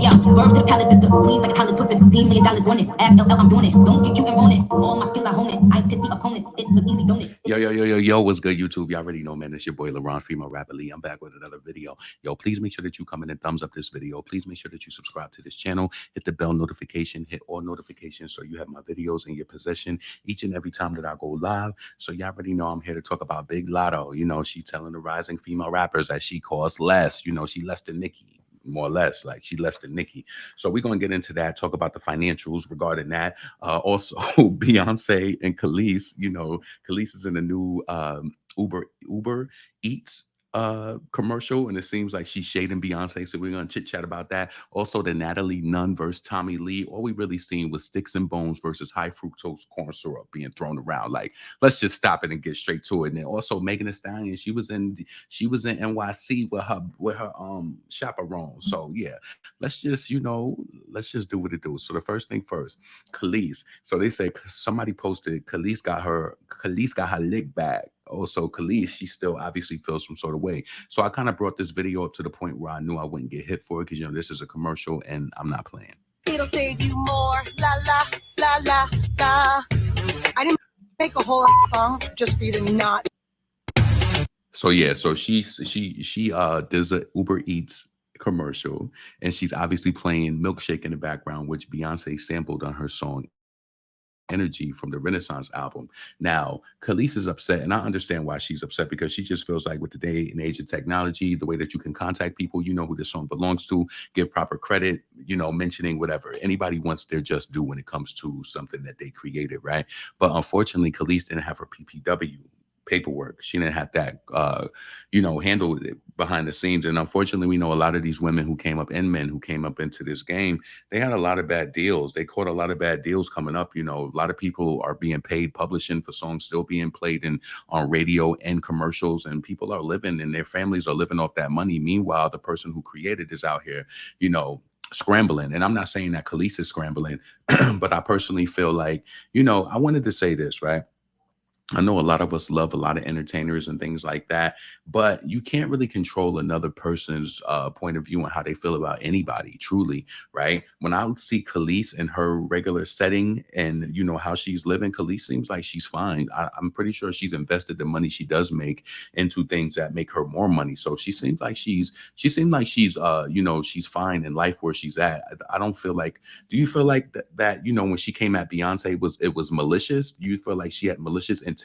yeah. Verb to the palace, Mr. Please like a college put $15 million on it. Act LL, I'm doing it. Don't get cute and ruin it. All my skill, I hone it. I pity opponents. It look easy, don't it? Yo, what's good, YouTube? Y'all already know, man. It's your boy, LaRon, female rapper Lee. I'm back with another video. Yo, please make sure that you come in and thumbs up this video. Please make sure that you subscribe to this channel. Hit the bell notification. Hit all notifications so you have my videos in your possession each and every time that I go live. So y'all already know I'm here to talk about Big Latto. You know, she telling the rising female rappers that she costs less. You know, she less than Nicki. More or less, like she less than Nicki. So we're gonna get into that, talk about the financials regarding that. Also, Beyonce and Kelis. You know, Kelis is in the new Uber Eats commercial, and it seems like she's shading Beyonce. So we're gonna chit chat about that. Also, the Natalie Nunn versus Tommie Lee. All we really seen was sticks and bones versus high fructose corn syrup being thrown around. Like, let's just stop it and get straight to it. And then also Megan Thee Stallion, she was in NYC with her chaperone. So yeah, let's just do what it do. So the first thing first, Kelis. So they say somebody posted Kelis got her lick back. Also, Kelis, she still obviously feels some sort of way. So I kind of brought this video up to the point where I knew I wouldn't get hit for it because, you know, this is a commercial and I'm not playing. It'll save you more, la la, la la, la. I didn't make a whole song just for you to not. So yeah, so she does a Uber Eats commercial, and she's obviously playing Milkshake in the background, which Beyonce sampled on her song Energy from the Renaissance album. Now, Kelis is upset, and I understand why she's upset, because she just feels like with the day and age of technology, the way that you can contact people, you know who the song belongs to, give proper credit, you know, mentioning whatever. Anybody wants their just due when it comes to something that they created, right? But unfortunately, Kelis didn't have her PPW paperwork. She didn't have that, handled it behind the scenes. And unfortunately, we know a lot of these women who came up and men who came up into this game, they had a lot of bad deals. They caught a lot of bad deals coming up. You know, a lot of people are being paid publishing for songs still being played on radio and commercials, and people are living and their families are living off that money. Meanwhile, the person who created is out here, you know, scrambling. And I'm not saying that Kelis is scrambling, but I personally feel like, you know, I wanted to say this, right? I know a lot of us love a lot of entertainers and things like that, but you can't really control another person's point of view on how they feel about anybody, truly, right? When I see Kelis in her regular setting and, you know, how she's living, Kelis seems like she's fine. I'm pretty sure she's invested the money she does make into things that make her more money. So she seems like she's she's fine in life where she's at. I don't feel like, do you feel like that, you know, when she came at Beyonce, it was malicious? Do you feel like she had malicious intent?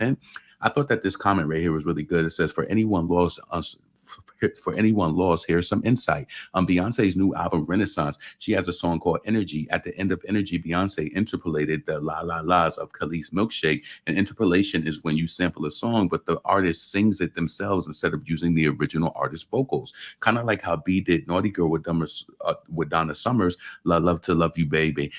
I thought that this comment right here was really good. It says, for anyone lost, here's some insight. On Beyonce's new album, Renaissance, she has a song called Energy. At the end of Energy, Beyonce interpolated the la la la's of Kelis' Milkshake. And interpolation is when you sample a song, but the artist sings it themselves instead of using the original artist's vocals. Kind of like how B did Naughty Girl with Donna Summers, Love to Love You, Baby.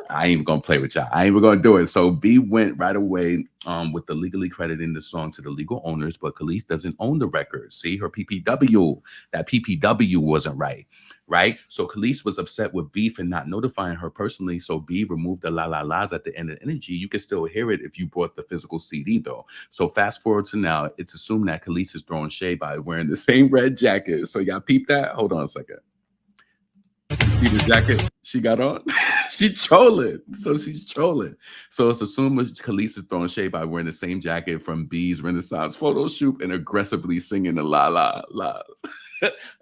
I ain't even gonna play with y'all. I ain't even gonna do it. So B went right away with the legally crediting the song to the legal owners, but Kelis doesn't own the record. See, her PPW, that PPW wasn't right? So Kelis was upset with B for not notifying her personally. So B removed the la la la's at the end of Energy. You can still hear it if you bought the physical CD though. So fast forward to now, it's assumed that Kelis is throwing shade by wearing the same red jacket. So y'all peep that? Hold on a second. See the jacket she got on? She trolling. So she's trolling. So it's assumed Kelis is throwing shade by wearing the same jacket from B's Renaissance photo shoot and aggressively singing the la la la's.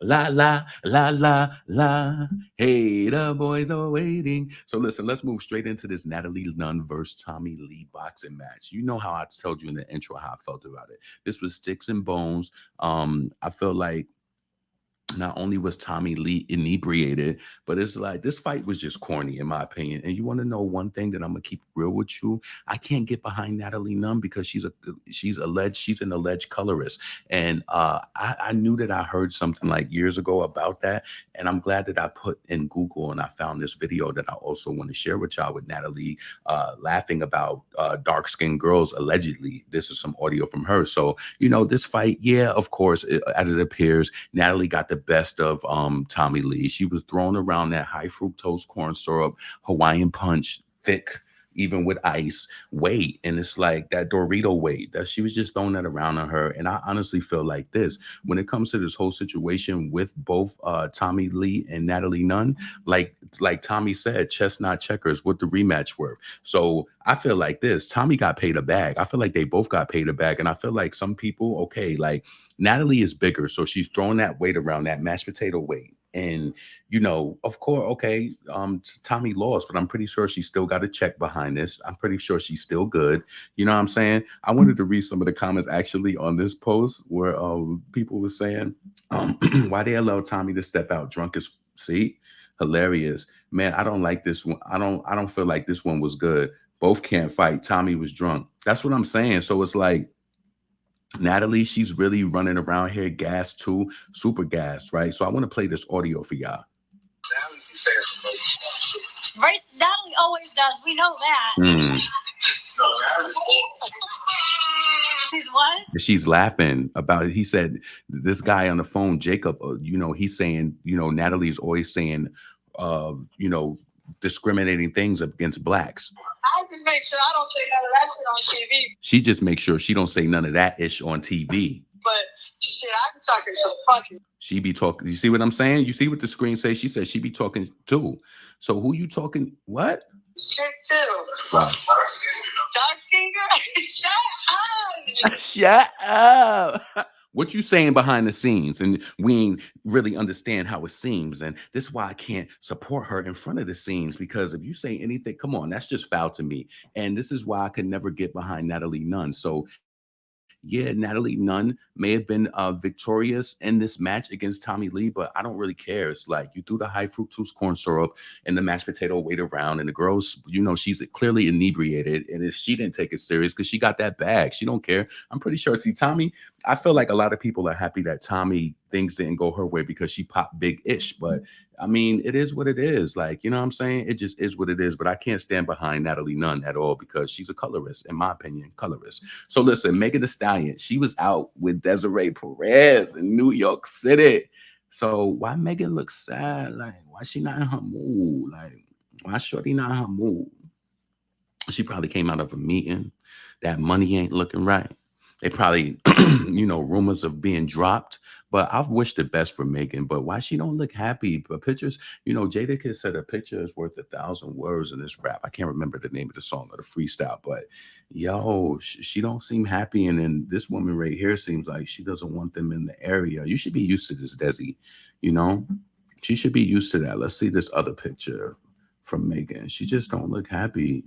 La la la la la. Hey, the boys are waiting. So listen, let's move straight into this Natalie Nunn versus Tommie Lee boxing match. You know how I told you in the intro how I felt about it. This was sticks and bones. I feel like not only was Tommie Lee inebriated, but it's like this fight was just corny in my opinion. And you want to know one thing that I'm gonna keep real with you? I can't get behind Natalie Nunn because she's an alleged colorist. And I knew that I heard something like years ago about that. And I'm glad that I put in Google and I found this video that I also want to share with y'all with Natalie laughing about dark-skinned girls allegedly. This is some audio from her. So, you know, this fight, yeah, of course, as it appears, Natalie got the best of Tommie Lee. She was throwing around that high fructose corn syrup, Hawaiian punch, thick, even with ice weight. And it's like that Dorito weight that she was just throwing that around on her. And I honestly feel like this when it comes to this whole situation with both Tommy Lee and Natalie Nunn, like Tommy said, chestnut checkers, what the rematch were. So I feel like this Tommy got paid a bag. I feel like they both got paid a bag. And I feel like some people, okay, like Natalie is bigger, so she's throwing that weight around, that mashed potato weight. And of course, okay, Tommy lost, but I'm pretty sure she still got a check behind this. I'm pretty sure she's still good. You know what I'm saying? I wanted to read some of the comments actually on this post where people were saying, why they allow Tommy to step out drunk as see? Hilarious. Man, I don't like this one. I don't feel like this one was good. Both can't fight. Tommy was drunk. That's what I'm saying. So it's like Natalie, she's really running around here, gassed too, super gassed, right? So I want to play this audio for y'all. Race Natalie always does. We know that. She's what? She's laughing about it. He said this guy on the phone, Jacob, he's saying, Natalie's always saying, discriminating things against blacks. I just make sure I don't say none of that shit on TV. She just makes sure she don't say none of that ish on TV. But shit, I be talking to fucking. She be talking. You see what I'm saying? You see what the screen says? She says she be talking too. So who you talking? What? Shit too. Wow. Dark skin girl. Shut up. Shut up. What you saying behind the scenes? And we ain't really understand how it seems. And this is why I can't support her in front of the scenes, because if you say anything, come on, that's just foul to me. And this is why I could never get behind Natalie Nunn. So yeah, Natalie Nunn may have been victorious in this match against Tommy Lee, but I don't really care. It's like you threw the high fructose corn syrup and the mashed potato weight around, and the girl's, she's clearly inebriated. And if she didn't take it serious, because she got that bag, she don't care. I'm pretty sure. See, Tommy, I feel like a lot of people are happy that Tommy things didn't go her way because she popped big-ish. But I mean, it is what it is. Like, you know what I'm saying? It just is what it is. But I can't stand behind Natalie Nunn at all because she's a colorist, in my opinion, colorist. So listen, Megan Thee Stallion, she was out with Desiree Perez in New York City. So why Megan look sad? Like, why she not in her mood? Like, why Shorty not in her mood? She probably came out of a meeting. That money ain't looking right. They probably, rumors of being dropped. But I've wished the best for Megan. But why she don't look happy? But pictures, Jadakiss said a picture is worth 1,000 words in this rap. I can't remember the name of the song or the freestyle. But yo, she don't seem happy. And then this woman right here seems like she doesn't want them in the area. You should be used to this, Desi. She should be used to that. Let's see this other picture from Megan. She just don't look happy.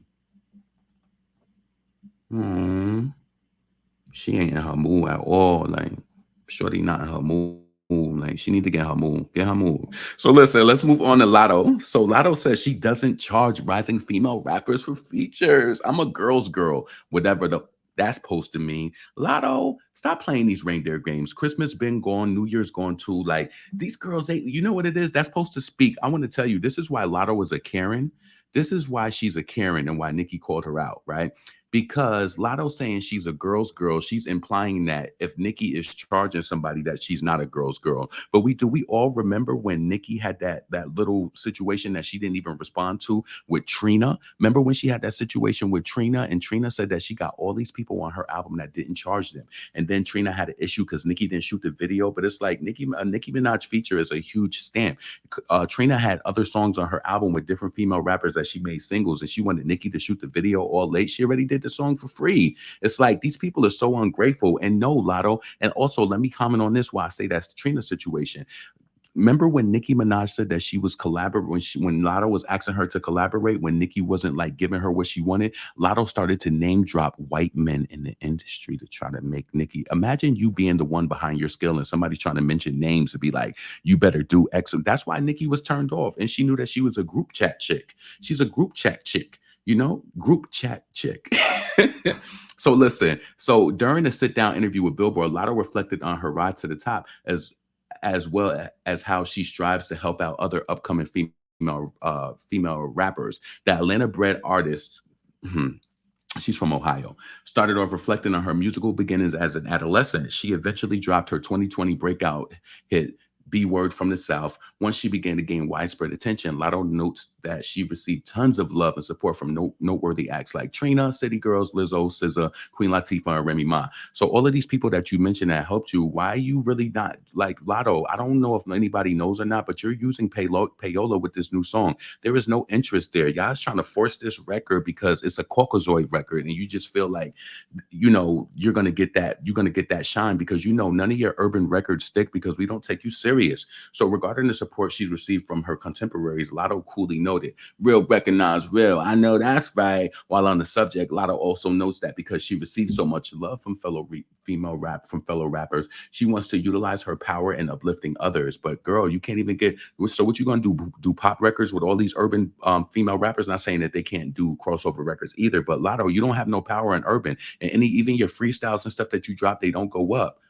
She ain't in her mood at all. Like, Shorty not in her mood. Like, she need to get her mood. Get her mood. So listen, let's move on to Latto. So Latto says she doesn't charge rising female rappers for features. I'm a girl's girl, whatever that's supposed to mean. Latto, stop playing these reindeer games. Christmas been gone. New Year's gone too. Like, these girls, you know what it is? That's supposed to speak. I want to tell you, this is why Latto is a Karen. This is why she's a Karen and why Nicki called her out, right? Because Latto saying she's a girl's girl, she's implying that if Nicki is charging somebody that she's not a girl's girl. But we all remember when Nicki had that little situation that she didn't even respond to with Trina? Remember when she had that situation with Trina, and Trina said that she got all these people on her album that didn't charge them. And then Trina had an issue because Nicki didn't shoot the video. But it's like Nicki Minaj feature is a huge stamp. Trina had other songs on her album with different female rappers that she made singles, and she wanted Nicki to shoot the video all late. She already did the song for free. It's like these people are so ungrateful. And no, Latto. And also, let me comment on this why I say that's the Trina situation. Remember when Nicki Minaj said that she was collaborating when Latto was asking her to collaborate, when Nicki wasn't like giving her what she wanted? Latto started to name drop white men in the industry to try to make Nicki. Imagine you being the one behind your skill and somebody trying to mention names to be like, you better do X. That's why Nicki was turned off. And she knew that she was a group chat chick. She's a group chat chick. Group chat chick. So listen, so during the sit-down interview with Billboard, Latto reflected on her ride to the top as well as how she strives to help out other upcoming female rappers. The Atlanta-bred artist, she's from Ohio, started off reflecting on her musical beginnings as an adolescent. She eventually dropped her 2020 breakout hit, B Word from the South. Once she began to gain widespread attention, Latto notes that she received tons of love and support from noteworthy acts like Trina, City Girls, Lizzo, SZA, Queen Latifah, and Remy Ma. So all of these people that you mentioned that helped you, why are you really not like Latto? I don't know if anybody knows or not, but you're using Payola with this new song. There is no interest there. Y'all's trying to force this record because it's a Caucasoid record, and you just feel like, you're gonna get that shine because none of your urban records stick because we don't take you serious. So regarding the support she's received from her contemporaries, Latto coolly noted, "Real recognize real. I know that's right." While on the subject, Latto also notes that because she received so much love from fellow rappers, she wants to utilize her power in uplifting others. But girl, you can't even get. So what you gonna do? Do pop records with all these urban female rappers? Not saying that they can't do crossover records either, but Latto, you don't have no power in urban, and even your freestyles and stuff that you drop, they don't go up.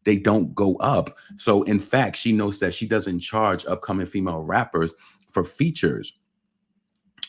They don't go up. So in fact, she notes that she doesn't charge upcoming female rappers for features,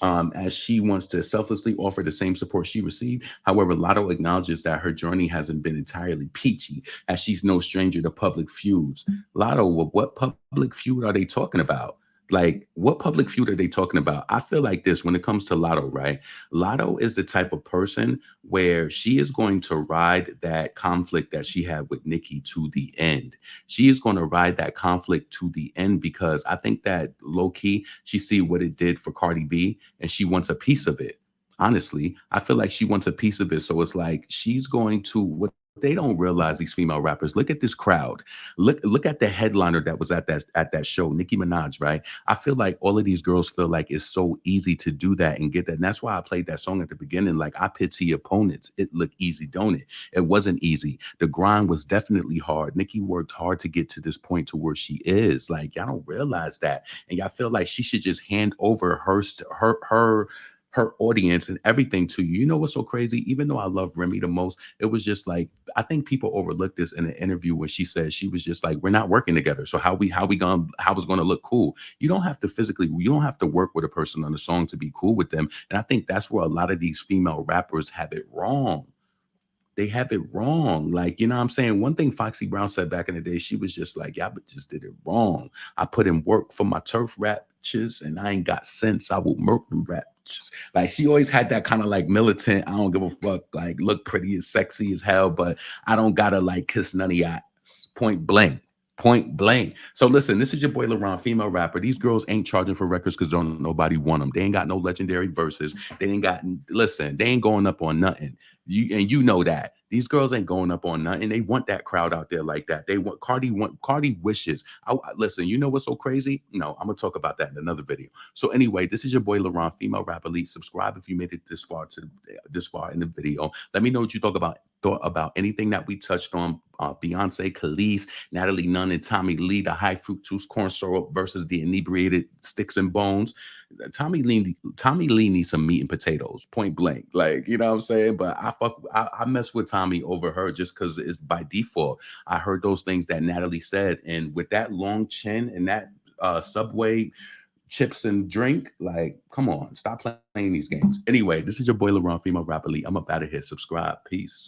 as she wants to selflessly offer the same support she received. However, Latto acknowledges that her journey hasn't been entirely peachy, as she's no stranger to public feuds. Latto, what public feud are they talking about? Like, what public feud are they talking about? I feel like this when it comes to Latto, right? Latto is the type of person where she is going to ride that conflict that she had with Nicki to the end. She is going to ride that conflict to the end because I think that low key, she see what it did for Cardi B and she wants a piece of it. Honestly, I feel like she wants a piece of it. So it's like she's going to what they don't realize, these female rappers. Look at this crowd. Look at the headliner that was at that show, Nicki Minaj, right? I feel like all of these girls feel like it's so easy to do that and get that. And that's why I played that song at the beginning. Like, I pity opponents. It looked easy, don't it? It wasn't easy. The grind was definitely hard. Nicki worked hard to get to this point to where she is. Like, y'all don't realize that. And y'all feel like she should just hand over her audience and everything to you. You know what's so crazy? Even though I love Remy the most, it was just like, I think people overlooked this in an interview when she said she was just like, we're not working together. So how it's gonna look cool? You don't have to work with a person on a song to be cool with them. And I think that's where a lot of these female rappers have it wrong. They have it wrong. Like, you know what I'm saying? One thing Foxy Brown said back in the day, she was just like, yeah, but just did it wrong. I put in work for my turf ratchets and I ain't got sense. I will murk them ratchets. Like, she always had that kind of like militant, I don't give a fuck, like, look pretty as sexy as hell, but I don't gotta like kiss none of y'all. Point blank. Point blank. So listen, this is your boy LaRon, female rapper. These girls ain't charging for records because don't nobody want them. They ain't got no legendary verses. They ain't got, listen, they ain't going up on nothing. You know that. These girls ain't going up on nothing. They want that crowd out there like that. They want Cardi wishes. Listen, you know what's so crazy? No, I'm gonna talk about that in another video. So anyway, this is your boy LaRon, female rap elite. Subscribe if you made it this far in the video. Let me know what you thought about anything that we touched on. Beyonce, Kelis, Natalie Nunn, and Tommie Lee, the high fructose corn syrup versus the inebriated sticks and bones. Tommie Lee needs some meat and potatoes, point blank. Like, you know what I'm saying? But I mess with Tommie over her just because it's by default. I heard those things that Natalie said, and with that long chin and that Subway chips and drink, like, come on, stop playing these games. Anyway, this is your boy LaRon, female rap elite. I'm up out of here. Subscribe. Peace.